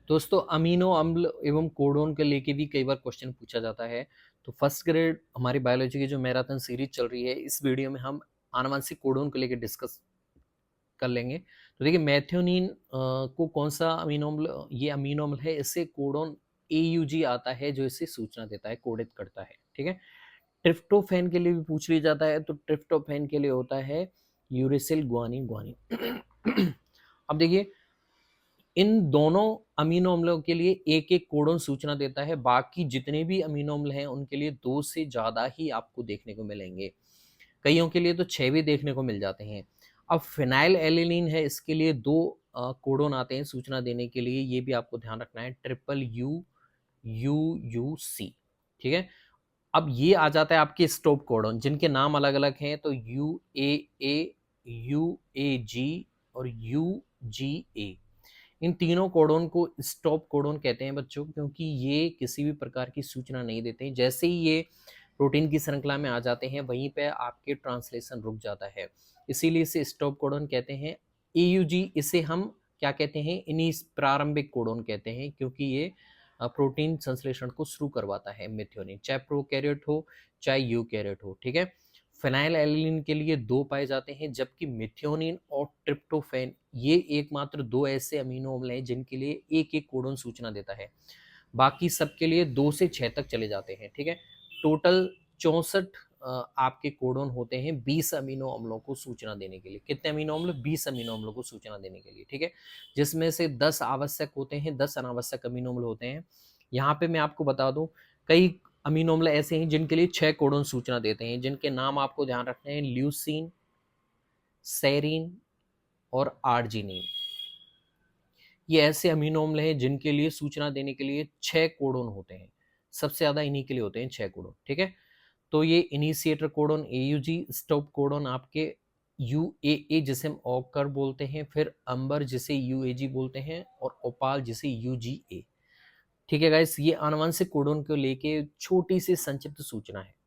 दोस्तों अमीनो अम्ल एवं कोडोन के लेके भी कई बार क्वेश्चन पूछा जाता है। तो फर्स्ट ग्रेड हमारी बायोलॉजी की जो मैराथन सीरीज चल रही है, इस वीडियो में हम आनुवंशिक कोडोन को लेकर डिस्कस कर लेंगे। तो देखिए मेथियोनिन को कौन सा अमीनो अम्ल, ये अमीनो अम्ल है, इससे कोडोन AUG आता है जो इसे सूचना देता है, कोडित करता है। ठीक है। ट्रिप्टोफैन के लिए भी पूछ लिया जाता है, तो ट्रिप्टोफैन के लिए होता है यूरेसिल ग्वानिन ग्वानिन। अब देखिए इन दोनों अमीनो अम्लों के लिए एक एक कोडोन सूचना देता है, बाकी जितने भी अमीनो अम्ल हैं उनके लिए दो से ज़्यादा ही आपको देखने को मिलेंगे। कईयों के लिए तो 6 भी देखने को मिल जाते हैं। अब फिनाइल एलिलीन है, इसके लिए दो कोडोन आते हैं सूचना देने के लिए, ये भी आपको ध्यान रखना है, triple U you you see. ठीक है। अब ये आ जाता है आपके स्टॉप कोडोन, जिनके नाम अलग अलग हैं, तो UAA, UAG और UGA। इन तीनों कोडोन को स्टॉप कोडोन कहते हैं बच्चों, क्योंकि ये किसी भी प्रकार की सूचना नहीं देते हैं। जैसे ही ये प्रोटीन की श्रृंखला में आ जाते हैं, वहीं पे आपके ट्रांसलेशन रुक जाता है, इसीलिए इसे स्टॉप कोडोन कहते हैं। AUG, इसे हम क्या कहते हैं, इन्हीं प्रारंभिक कोडोन कहते हैं, क्योंकि ये प्रोटीन संश्लेषण को शुरू करवाता है मेथियोनिन, चाहे प्रोकैरियोट हो चाहे यूकैरियोट हो। ठीक है। फिनाइल एलिलीन के लिए दो पाए जाते हैं, जबकि मिथियोनिन और ट्रिप्टोफैन ये एकमात्र दो ऐसे अमीनो अम्ल हैं जिनके लिए एक एक कोडोन सूचना देता है। बाकी सबके लिए 2 से 6 तक चले जाते हैं। ठीक है। टोटल 64 आपके कोडोन होते हैं 20 अमीनो अम्लों को सूचना देने के लिए। कितने अमीनो अम्ल? 20 अमीनो अम्लों को सूचना देने के लिए। ठीक है। जिसमें से 10 आवश्यक होते हैं, 10 अनावश्यक अमीनो अम्ल होते हैं। यहाँ पे मैं आपको बता दूं, कई अमीनो अम्ल ऐसे हैं जिनके लिए 6 कोडोन सूचना देते हैं, जिनके नाम आपको ध्यान रखने हैं, ल्यूसीन, सेरीन और आर्जिनिन। ये ऐसे अमीनो अम्ल हैं जिनके लिए सूचना देने के लिए 6 कोडोन होते हैं। सबसे ज्यादा इन्हीं के लिए होते हैं 6 कोडोन। ठीक है। तो ये initiator codon AUG, stop codon आपके UAA जिसे हम ऑकर बोलते हैं, फिर अंबर जिसे UAG बोलते हैं, और ओपाल जिसे UGA। ठीक है गाइस, ये आनुवंशिक कोडोन को लेके छोटी सी संक्षिप्त सूचना है।